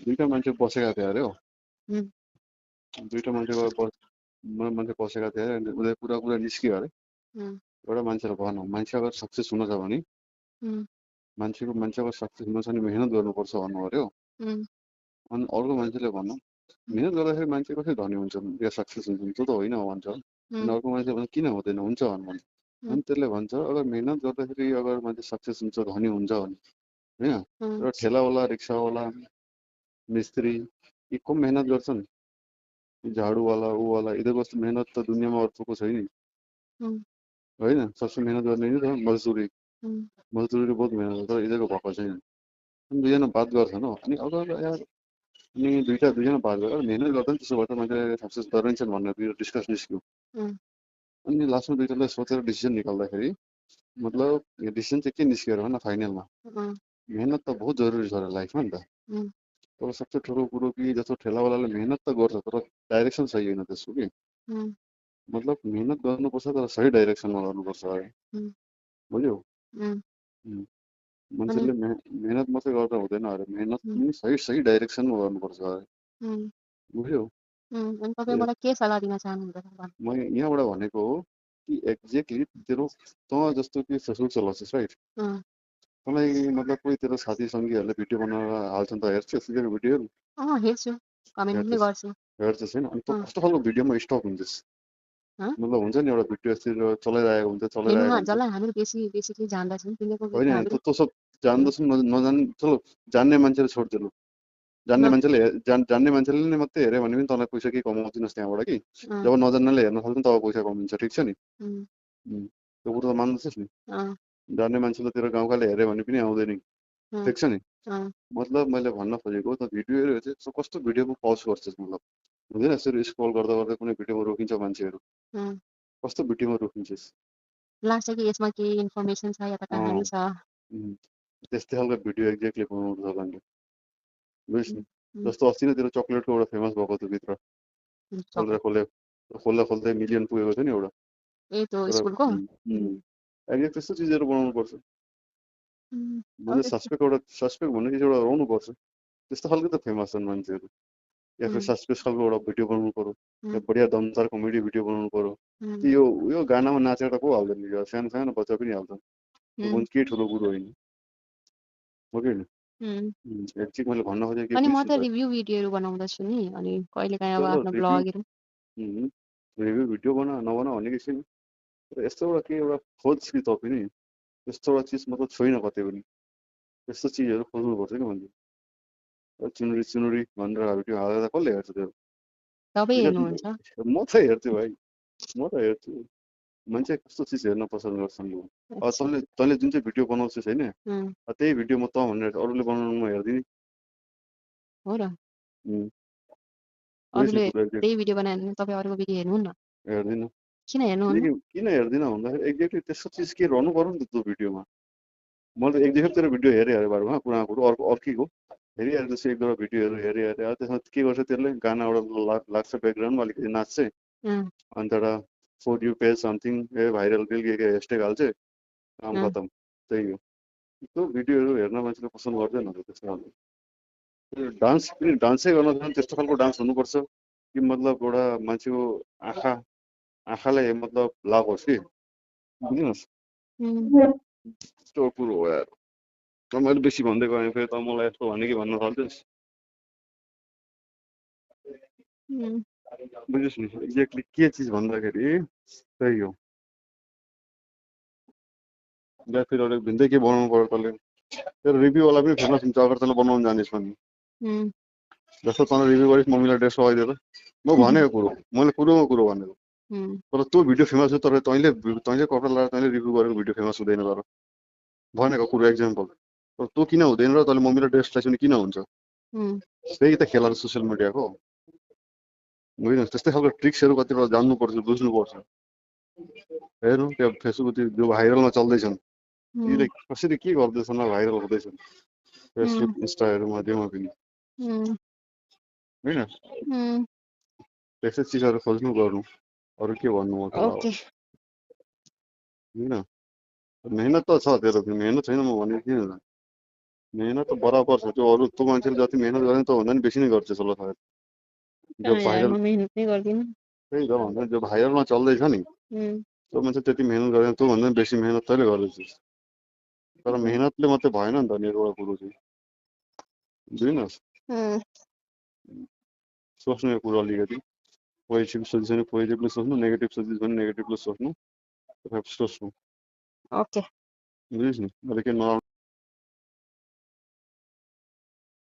दुईटा मान्छे बसेका थिए अरे हो। उम्, दुईटा मान्छे बसेका थिए अरे, अनि उनीहरू कुरा निस्कियो अरे। उम्, एउटा मान्छेले भनौँ, मान्छे अगर सक्सेस हुन छ भने उम्, मान्छे अगर सक्सेस हुन छ भने मेहनत गर्नुपर्छ भन्नु अरे हो। उम्, अनि अर्को मान्छेले भनौँ, मेहनत गर्दाखेरि मान्छे कसरी धनी हुन्छ या सक्सेस हुन्छ त्यो त होइन भन्छ। अनि उम्, अर्को मान्छे भन्छ किन हुँदैन, हुन्छ भन्छ। उम्, अनि त्यसले भन्छ अगर मेहनत गर्दाखेरि अगर मान्छे सक्सेस हुन्छ धनी हुन्छ भने होइन, उम्, एउटा ठेलावाला रिक्सावाला मिस्त्री यी कम मेहनत गर्छन्, झाडुवाला ऊवाला यिनीहरूको जस्तो मेहनत त दुनियाँमा अर्कोको छैन उम्, होइन। सबसे मेहनत गर्ने नि त मजदुरी उम्, बहुत मेहनत गर्छ, तर यिनीहरूको भएको छैन। अनि दुईजना बात गर्छन् हो, अनि अगर यार अनि दुईजना बात गरेर मेहनत गर्दा नि त्यसो भए त मान्छे सक्सेस गरिन्छन् भनेर डिस्कस निस्क्यो। उम्, अनि लास्टमा दुईजनाले सोचेर डिसिजन निकाल्दाखेरि मतलब यो डिसिजन चाहिँ के निस्क्यो भने फाइनलमा उम्, मेहनत त बहुत जरुरी छ लाइफमा नि त। उम्, तर सबसे ठुलो कुरो कि जस्तो ठेलावालाले मेहनत त गर्छ तर डाइरेक्सन सही होइन त्यसको कि। उम्, मतलब मेहनत गर्नुपर्छ तर सही डाइरेक्सनमा गर्नुपर्छ अरे, उम्, बुझ्यौ। उम्, उम्, अनि मान्छेले मेहनत मात्रै गर्दा हुँदैन अरे, मेहनत उम्, पनि सही डाइरेक्सनमा गर्नुपर्छ अरे, उम्, बुझ्यौ। अनि तपाईँ मलाई के सल्लाह दिन चाहनुहुन्छ भन्नु? म यहाँबाट भनेको हो कि एक्ज्याक्टली तेरो तँ जस्तो कि फेसबुक चलाउँछस् राइट, अँ, तँलाई मतलब कोही तेरो साथी सङ्गीहरूले भिडियो बनाएर हाल्छन् त हेर्छस् तिनीहरूको भिडियोहरू हेर्छु, कमेन्ट पनि हेर्छस् गर्छु। हेर्छस् होइन। अनि तँ अँ, कस्तो खालको भिडियोमा स्टक हुन्छस्, अँ, मतलब हुन्छ नि एउटा भिडियो यस्तो चलाइरहेको हेर्नुमा हुन्छ जसलाई हामीहरू बेसिकली जान्दछौँ तिनीहरूको होइन। भिडियो हामीहरू त्यो सब जान्दछन् नजान् चलो जान्ने मान्छेले छोडिदिनु, जान्ने न मान्छेले जान्ने मान्छेले नै मात्रै हेऱ्यो भने पनि तँलाई पैसा केही कमाउँदिनस् त्यहाँबाट कि। अँ, जब नजान्नेले हेर्न थाल्छ तब पैसा कमाउँछ, ठिक छ नि। उम्, त्यो कुरो त मान्दछस् नि। अँ, जान्ने मान्छेले तेरो गाउँकाले हेऱ्यो भने पनि आउँदैन, अँ, ठिक छ नि। अँ, मतलब मैले भन्न खोजेको त भिडियोहरू चाहिँ कस्तो भिडियोमा पज गर्छस्, मतलब हुँदैन यसरी स्क्रोल गर्दा गर्दा कुनै भिडियोमा रोकिन्छ मान्छेहरू, अँ, कस्तो भिडियोमा रोकिन्छस्। लाग्छ कि यसमा केही इन्फर्मेसन छ या त कहानी छ। त्यस्तै खालको भिडियो एक्ज्याक्टली बनाउनु छ भने बुझिस् नि। उम्, उम्, जस्तो अस्ति नै तेरो चक्लेटको एउटा फेमस भएको थियो भित्र, खोलेर चक्लेट खोल्दै मिलियन पुगेको थियो नि एउटा। ए त्यो तर स्कुलको एक्ज्याक्ट त्यस्तो चिजहरू बनाउनु पर्छ। अब जुन सस्पेक्ट भन्ने चिज एउटा रहनुपर्छ, त्यस्तो खालको त फेमस छन् मान्छेहरू। या फिर सस्पेक्ट खालको एउटा भिडियो बनाउनु पर्यो, या बढिया दमदार कमेडी भिडियो बनाउनु पर्यो। यो गानामा नाचेर को हाल्दैन, यो सानो सानो बच्चा पनि हाल्छन्, त्यो केही ठुलो कुरो होइन हो कि होइन। एकचोटि मैले भन्न खोजेको के अनि म बुझ्छु त त, रिभ्यू भिडियोहरू बनाउँदछु नि, अनि कहिलेकाहीँ अब चलो आफ्नो ब्लगहरू रिभ्यू भिडियो नबना भनेको छैन, तर यस्तो एउटा के एउटा खोज कि तपाईँ नि त्यस्तो एउटा चिज मतलब छैन कतै पनि, त्यस्तो चिजहरू खोज्नुपर्छ कि मान्छे। चुनुरी भनेर भिडियो हालेर कसले हेर्छ त्यो? तपाईँ हेर्नुहुन्छ? म त हेर्छु भाइ, म त हेर्छु। मान्छे कस्तो चिज हेर्न पसन्द गर्छन्। तैँले जुन चाहिँ भिडियो बनाउँछस् होइन, त्यही भिडियो म त भनेर अरूले बनाउनु म हेर्दिनँ। हो र, बुझिस् नि अरूले कुरा एक्ज्याक्ट त्यही भिडियो बनायो भने तपाईँ अरूको भिडियो हेर्नुहुन्न? हेर्दिनँ। किन हेर्नुहुन्न? किन हेर्दिनँ भन्दाखेरि एक्ज्याक्टली त्यस्तो चिज के रहनु पर्यो नि त त्यो भिडियोमा। मैले त एकदेखि तेरो भिडियो हेरेँ बारुमा पुरानो कुरो अर्कीको हेरिहाल्यो, त्यसो एक दुईवटा भिडियोहरू हेरेँ त्यसमा के गर्छ त्यसले गाना एउटा लाग्छ ब्याकग्राउन्डमा अलिकति नाच्छ, अनि त्यहाँबाट for you page something viral बिल के हेसट्याग हाल्छ, काम खतम, त्यही हो। त्यो भिडियोहरू हेर्न मान्छेले पसन्द गर्दैन त्यस्तो खालको। डान्सै गर्न छ भने त्यस्तो खालको डान्स हुनुपर्छ कि मतलब एउटा मान्छेको आँखालाई मतलब लाभ होस् कि, बुझ्नुहोस्। त्यो कुरो हो यार। मैले बेसी भन्दै गएँ फेरि त मलाई यस्तो भने कि भन्न थाल्छस्, बुझिस् नि। एक्ज्याक्टली के चिज भन्दाखेरि त्यही हो। या फेरि अलिक भिन्दै के बनाउनु पर्यो तँले, तेरो रिभ्यूवाला पनि फेमस हुन्छ अगर तँले बनाउनु जानिस् भने। जस्तो तँले रिभ्यू गरिस् मम्मीलाई ड्रेस लगाइदिएर, म भनेको कुरो मैले कुरोमा कुरो भनेको, तर त्यो भिडियो फेमस हुन्छ तर तैँले कपडा लगाएर तैँले रिभ्यू गरेको भिडियो फेमस हुँदैन। तर भनेको कुरो एक्जाम्पल, तर त्यो किन हुँदैन र तैँले मम्मीलाई ड्रेस लगाइस् भने किन हुन्छ? त्यही त खेला सोसियल मिडियाको, बुझ्नुहोस्। त्यस्तै खालको ट्रिक्सहरू कतिवटा जान्नुपर्छ, बुझ्नुपर्छ। हेर्नु त्यो फेसबुक जो भाइरलमा चल्दैछन् तिनीहरूले कसरी के गर्दैछन् र भाइरल हुँदैछन् फेसबुक इन्स्टाहरू माध्यममा पनि, होइन? त्यस्तै चिजहरू खोज्नु गर्नु, अरू के भन्नु म तँलाई, होइन? मेहनत त छ तेरो, मेहनत छैन म भनेको किन? मेहनत त बराबर छ त्यो अरू त्यो मान्छेले जति मेहनत गर्ने त भन्दा नि बेसी नै गर्छ होला सायद जो कहाँ यार भाइरल म मेहनत नै गर्दिनँ। त्यही त भन्दा जो भाइरलमा चल्दैछ नि त्यो मान्छे त्यति मेहनत गर्दैन त्यो भन्दा नि बेसी मेहनत तैँले गर्दैछस् तर मेहनतले मात्रै भएन नि त नि एउटा कुरो चाहिँ बुझिनस् सोच्नु यो कुरो अलिकति पोजिटिभ सोचिस भने पोजिटिभली सोच्नु नेगेटिभ सोचिस भने नेगेटिभली सोच्नु सोच्नु ओके बुझिस् नि अहिले के